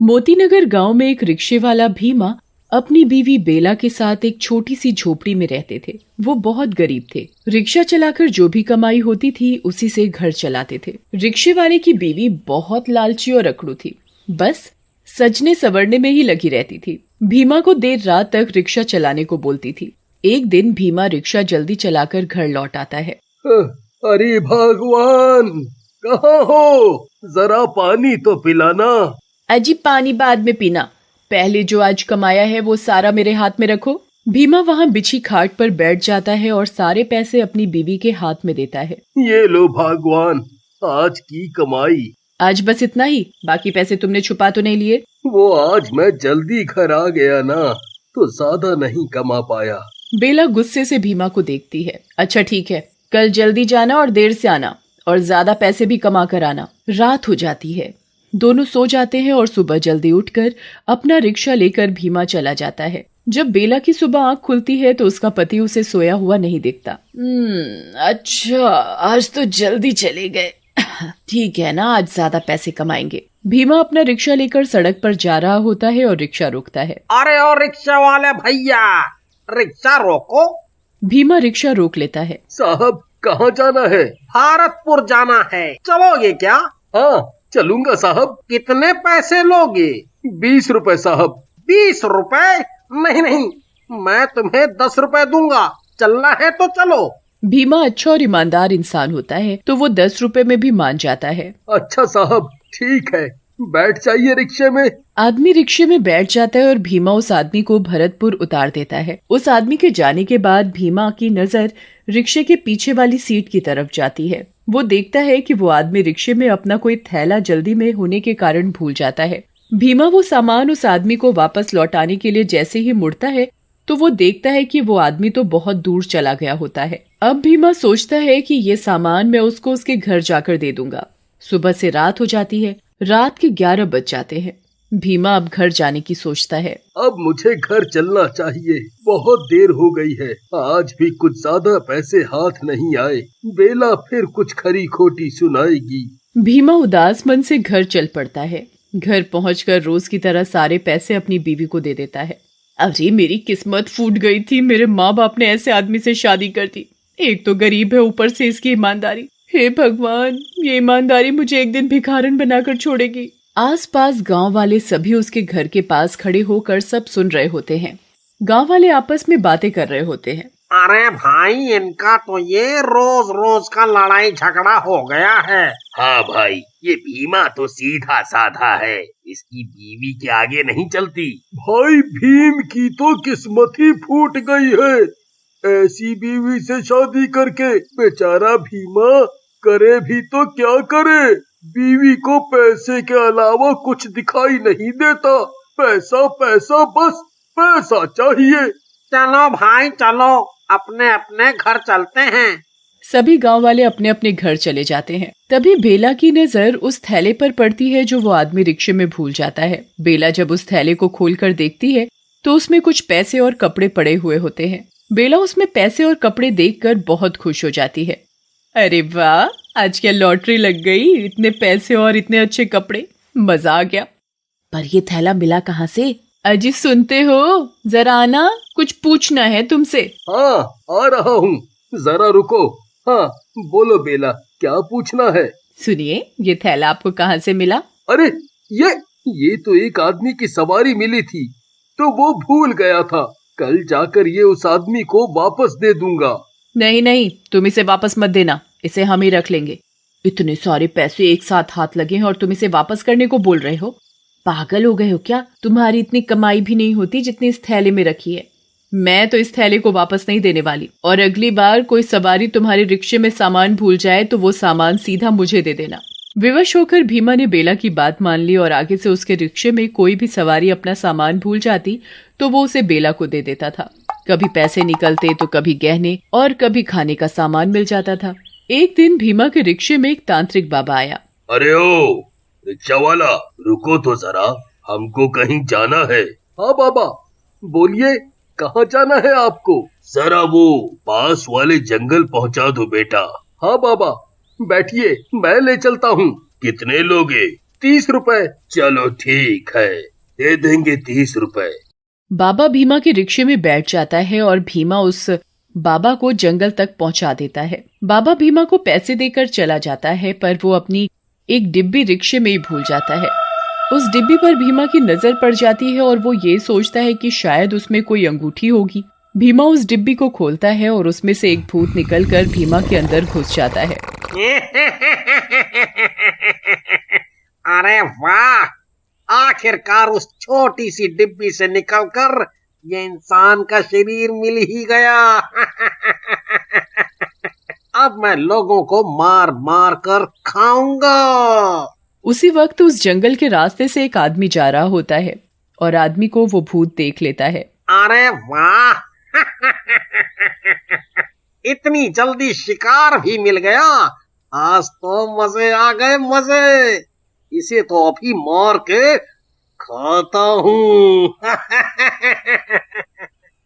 मोतीनगर गांव में एक रिक्शे वाला भीमा अपनी बीवी बेला के साथ एक छोटी सी झोपड़ी में रहते थे। वो बहुत गरीब थे। रिक्शा चलाकर जो भी कमाई होती थी उसी से घर चलाते थे। रिक्शे वाले की बीवी बहुत लालची और अकड़ू थी, बस सजने संवरने में ही लगी रहती थी। भीमा को देर रात तक रिक्शा चलाने को बोलती थी। एक दिन भीमा रिक्शा जल्दी चलाकर घर लौट आता है। अरे भगवान, कहाँ हो? जरा पानी तो पिलाना। अजी पानी बाद में पीना, पहले जो आज कमाया है वो सारा मेरे हाथ में रखो। भीमा वहाँ बिछी खाट पर बैठ जाता है और सारे पैसे अपनी बीवी के हाथ में देता है। ये लो भगवान, आज की कमाई। आज बस इतना ही? बाकी पैसे तुमने छुपा तो नहीं लिए? वो आज मैं जल्दी घर आ गया ना, तो ज्यादा नहीं कमा पाया। बेला गुस्से से भीमा को देखती है। अच्छा ठीक है, कल जल्दी जाना और देर से आना, और ज्यादा पैसे भी कमा कर आना। रात हो जाती है, दोनों सो जाते हैं और सुबह जल्दी उठकर अपना रिक्शा लेकर भीमा चला जाता है। जब बेला की सुबह आंख खुलती है तो उसका पति उसे सोया हुआ नहीं दिखता। अच्छा, आज तो जल्दी चले गए। ठीक है ना, आज ज्यादा पैसे कमाएंगे। भीमा अपना रिक्शा लेकर सड़क पर जा रहा होता है और रिक्शा रोकता है। अरे ओ रिक्शा वाले भैया, रिक्शा रोको। भीमा रिक्शा रोक लेता है। साहब, कहाँ जाना है? भारतपुर जाना है, चलोगे क्या? हाँ, चलूंगा साहब। कितने पैसे लोगे? 20 रुपए साहब। 20 रुपए? नहीं नहीं, मैं तुम्हें 10 रुपए दूंगा। चलना है तो चलो। भीमा अच्छा और ईमानदार इंसान होता है तो वो 10 रुपए में भी मान जाता है। अच्छा साहब, ठीक है, बैठ जाइए रिक्शे में। आदमी रिक्शे में बैठ जाता है और भीमा उस आदमी को भरतपुर उतार देता है। उस आदमी के जाने के बाद भीमा की नजर रिक्शे के पीछे वाली सीट की तरफ जाती है। वो देखता है कि वो आदमी रिक्शे में अपना कोई थैला जल्दी में होने के कारण भूल जाता है। भीमा वो सामान उस आदमी को वापस लौटाने के लिए जैसे ही मुड़ता है तो वो देखता है कि वो आदमी तो बहुत दूर चला गया होता है। अब भीमा सोचता है कि ये सामान मैं उसको उसके घर जाकर दे दूंगा। सुबह से रात हो जाती है, रात के 11 बज जाते हैं। भीमा अब घर जाने की सोचता है। अब मुझे घर चलना चाहिए, बहुत देर हो गई है। आज भी कुछ ज्यादा पैसे हाथ नहीं आए। बेला फिर कुछ खरी खोटी सुनाएगी। भीमा उदास मन से घर चल पड़ता है। घर पहुंचकर रोज की तरह सारे पैसे अपनी बीवी को दे देता है। अरे मेरी किस्मत फूट गई थी, मेरे माँ बाप ने ऐसे आदमी से शादी कर दी। एक तो गरीब है, ऊपर से इसकी ईमानदारी। हे भगवान, ये ईमानदारी मुझे एक दिन भिखारन बनाकर छोड़ेगी। आसपास गांव वाले सभी उसके घर के पास खड़े होकर सब सुन रहे होते हैं। गांव वाले आपस में बातें कर रहे होते हैं। अरे भाई, इनका तो ये रोज रोज का लड़ाई झगड़ा हो गया है। हाँ भाई, ये भीमा तो सीधा साधा है, इसकी बीवी के आगे नहीं चलती। भाई, भीम की तो किस्मत ही फूट गई है। ऐसी बीवी से शादी करके बेचारा भीमा करे भी तो क्या करे। बीवी को पैसे के अलावा कुछ दिखाई नहीं देता। पैसा पैसा, बस पैसा चाहिए। चलो भाई चलो, अपने अपने घर चलते हैं। सभी गांव वाले अपने अपने घर चले जाते हैं। तभी बेला की नजर उस थैले पर पड़ती है जो वो आदमी रिक्शे में भूल जाता है। बेला जब उस थैले को खोलकर देखती है तो उसमें कुछ पैसे और कपड़े पड़े हुए होते हैं। बेला उसमें पैसे और कपड़े देखकर बहुत खुश हो जाती है। अरे वाह, आज क्या लॉटरी लग गई, इतने पैसे और इतने अच्छे कपड़े, मजा आ गया। पर ये थैला मिला कहाँ से? अजी सुनते हो, जरा आना, कुछ पूछना है तुमसे। हाँ, आ रहा हूँ, जरा रुको। हाँ, बोलो बेला, क्या पूछना है? सुनिए, ये थैला आपको कहाँ से मिला? अरे ये तो एक आदमी की सवारी मिली थी, तो वो भूल गया था। कल जाकर ये उस आदमी को वापस दे दूंगा। नहीं नहीं, तुम इसे वापस मत देना, इसे हम ही रख लेंगे। इतने सारे पैसे एक साथ हाथ लगे हैं और तुम इसे वापस करने को बोल रहे हो? पागल हो गए हो क्या? तुम्हारी इतनी कमाई भी नहीं होती जितनी इस थैले में रखी है। मैं तो इस थैले को वापस नहीं देने वाली, और अगली बार कोई सवारी तुम्हारे रिक्शे में सामान भूल जाए तो वो सामान सीधा मुझे दे देना। विवश होकर भीमा ने बेला की बात मान ली और आगे से उसके रिक्शे में कोई भी सवारी अपना सामान भूल जाती तो वो उसे बेला को दे देता था। कभी पैसे निकलते तो कभी गहने और कभी खाने का सामान मिल जाता था। एक दिन भीमा के रिक्शे में एक तांत्रिक बाबा आया। अरे ओ रिक्शा वाला, रुको तो जरा, हमको कहीं जाना है। हाँ बाबा, बोलिए, कहाँ जाना है आपको? जरा वो पास वाले जंगल पहुँचा दो बेटा। हाँ बाबा, बैठिए, मैं ले चलता हूँ। कितने लोगे? 30 रुपए। चलो ठीक है, दे देंगे 30 रुपए। बाबा भीमा के रिक्शे में बैठ जाता है और भीमा उस बाबा को जंगल तक पहुंचा देता है। बाबा भीमा को पैसे देकर चला जाता है, पर वो अपनी एक डिब्बी रिक्शे में ही भूल जाता है। उस डिब्बी पर भीमा की नजर पड़ जाती है और वो ये सोचता है कि शायद उसमें कोई अंगूठी होगी। भीमा उस डिब्बी को खोलता है और उसमें से एक भूत निकलकर भीमा के अंदर घुस जाता है। अरे वाह, आखिरकार उस छोटी सी डिब्बी से निकलकर ये इंसान का शरीर मिल ही गया। अब मैं लोगों को मार मार कर खाऊंगा। उसी वक्त उस जंगल के रास्ते से एक आदमी जा रहा होता है और आदमी को वो भूत देख लेता है। अरे वाह, इतनी जल्दी शिकार भी मिल गया। आज तो मजे आ गए, मजे। इसे तो अभी मार के खाता हूँ।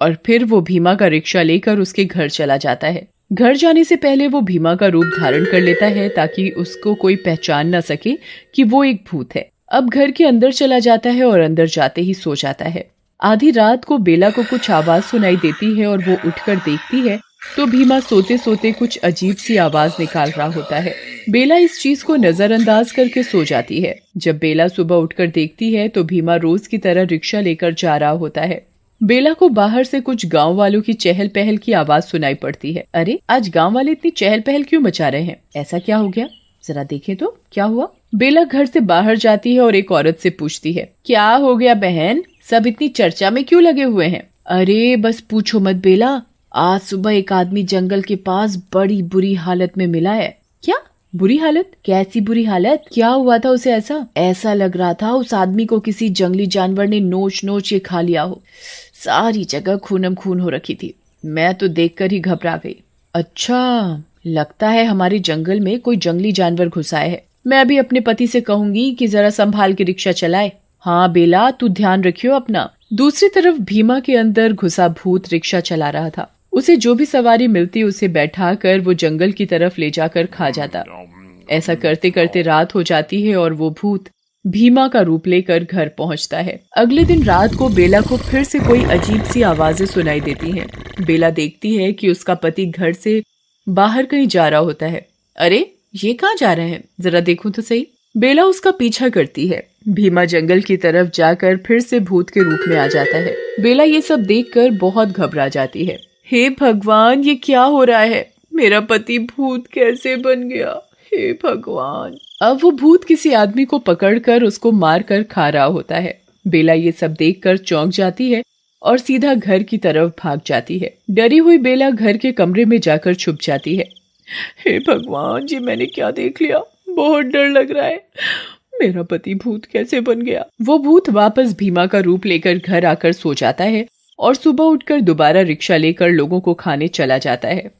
और फिर वो भीमा का रिक्शा लेकर उसके घर चला जाता है। घर जाने से पहले वो भीमा का रूप धारण कर लेता है ताकि उसको कोई पहचान न सके कि वो एक भूत है। अब घर के अंदर चला जाता है और अंदर जाते ही सो जाता है। आधी रात को बेला को कुछ आवाज सुनाई देती है और वो उठकर देखती है तो भीमा सोते सोते कुछ अजीब सी आवाज निकाल रहा होता है। बेला इस चीज को नजरअंदाज करके सो जाती है। जब बेला सुबह उठकर देखती है तो भीमा रोज की तरह रिक्शा लेकर जा रहा होता है। बेला को बाहर से कुछ गांव वालों की चहल पहल की आवाज सुनाई पड़ती है। अरे, आज गांव वाले इतनी चहल पहल क्यों मचा रहे हैं? ऐसा क्या हो गया? जरा देखें तो क्या हुआ। बेला घर से बाहर जाती है और एक औरत से पूछती है, क्या हो गया बहन, सब इतनी चर्चा में क्यों लगे हुए हैं? अरे बस पूछो मत बेला, आज सुबह एक आदमी जंगल के पास बड़ी बुरी हालत में मिला है। क्या बुरी हालत? कैसी बुरी हालत? क्या हुआ था उसे? ऐसा लग रहा था उस आदमी को किसी जंगली जानवर ने नोच नोच के खा लिया हो। सारी जगह खूनम खून हो रखी थी। मैं तो देखकर ही घबरा गई। अच्छा, लगता है हमारे जंगल में कोई जंगली जानवर घुसा है। मैं अभी अपने पति से कहूंगी कि जरा संभाल के रिक्शा चलाए। हाँ बेला, तू ध्यान रखियो अपना। दूसरी तरफ भीमा के अंदर घुसा भूत रिक्शा चला रहा था। उसे जो भी सवारी मिलती उसे बैठाकर वो जंगल की तरफ ले जाकर खा जाता। ऐसा करते करते रात हो जाती है और वो भूत भीमा का रूप लेकर घर पहुंचता है। अगले दिन रात को बेला को फिर से कोई अजीब सी आवाजें सुनाई देती हैं। बेला देखती है कि उसका पति घर से बाहर कहीं जा रहा होता है। अरे, ये कहाँ जा रहे हैं? जरा देखूं तो सही। बेला उसका पीछा करती है। भीमा जंगल की तरफ जाकर फिर से भूत के रूप में आ जाता है। बेला ये सब देखकर बहुत घबरा जाती है। हे भगवान, ये क्या हो रहा है? मेरा पति भूत कैसे बन गया? हे भगवान। अब वो भूत किसी आदमी को पकड़कर उसको मारकर खा रहा होता है। बेला ये सब देखकर चौंक जाती है और सीधा घर की तरफ भाग जाती है। डरी हुई बेला घर के कमरे में जाकर छुप जाती है। हे भगवान जी, मैंने क्या देख लिया? बहुत डर लग रहा है। मेरा पति भूत कैसे बन गया? वो भूत वापस भीमा का रूप लेकर घर आकर सो जाता है और सुबह उठकर दोबारा रिक्शा लेकर लोगों को खाने चला जाता है।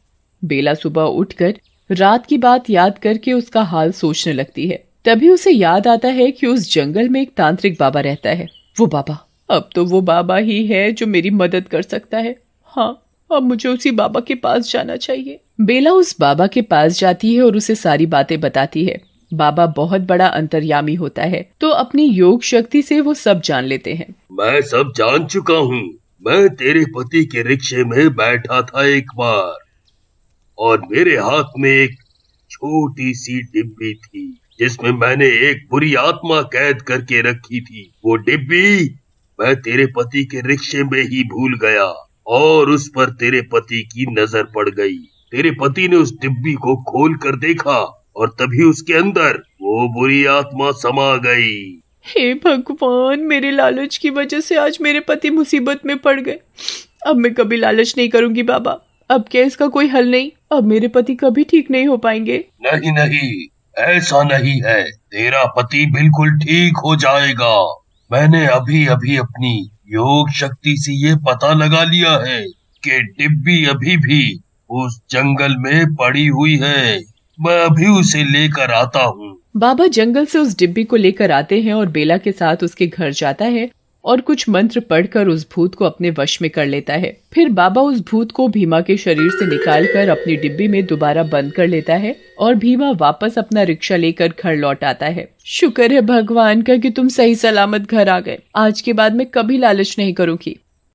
बेला सुबह उठकर रात की बात याद करके उसका हाल सोचने लगती है। तभी उसे याद आता है कि उस जंगल में एक तांत्रिक बाबा रहता है। वो बाबा, अब तो वो बाबा ही है जो मेरी मदद कर सकता है। हाँ, अब मुझे उसी बाबा के पास जाना चाहिए। बेला उस बाबा के पास जाती है और उसे सारी बातें बताती है। बाबा बहुत बड़ा अंतर्यामी होता है, तो अपनी योग शक्ति से वो सब जान लेते हैं। मैं सब जान चुका हूँ। मैं तेरे पति के रिक्शे में बैठा था एक बार और मेरे हाथ में एक छोटी सी डिब्बी थी जिसमें मैंने एक बुरी आत्मा कैद करके रखी थी। वो डिब्बी मैं तेरे पति के रिक्शे में ही भूल गया और उस पर तेरे पति की नजर पड़ गई। तेरे पति ने उस डिब्बी को खोल कर देखा और तभी उसके अंदर वो बुरी आत्मा समा गई। हे भगवान, मेरे लालच की वजह से आज मेरे पति मुसीबत में पड़ गए। अब मैं कभी लालच नहीं करूंगी बाबा। अब क्या इसका कोई हल नहीं? अब मेरे पति कभी ठीक नहीं हो पाएंगे। नहीं नहीं, ऐसा नहीं है। तेरा पति बिल्कुल ठीक हो जाएगा। मैंने अभी अभी अपनी योग शक्ति से ये पता लगा लिया है कि डिब्बी अभी भी उस जंगल में पड़ी हुई है। मैं अभी उसे लेकर आता हूँ। बाबा जंगल से उस डिब्बी को लेकर आते हैं और बेला के साथ उसके घर जाता है और कुछ मंत्र पढ़कर उस भूत को अपने वश में कर लेता है। फिर बाबा उस भूत को भीमा के शरीर से निकालकर अपनी डिब्बी में दोबारा बंद कर लेता है और भीमा वापस अपना रिक्शा लेकर घर लौट आता है। शुक्र है भगवान का कि तुम सही सलामत घर आ गए। आज के बाद मैं कभी लालच नहीं करूंगी।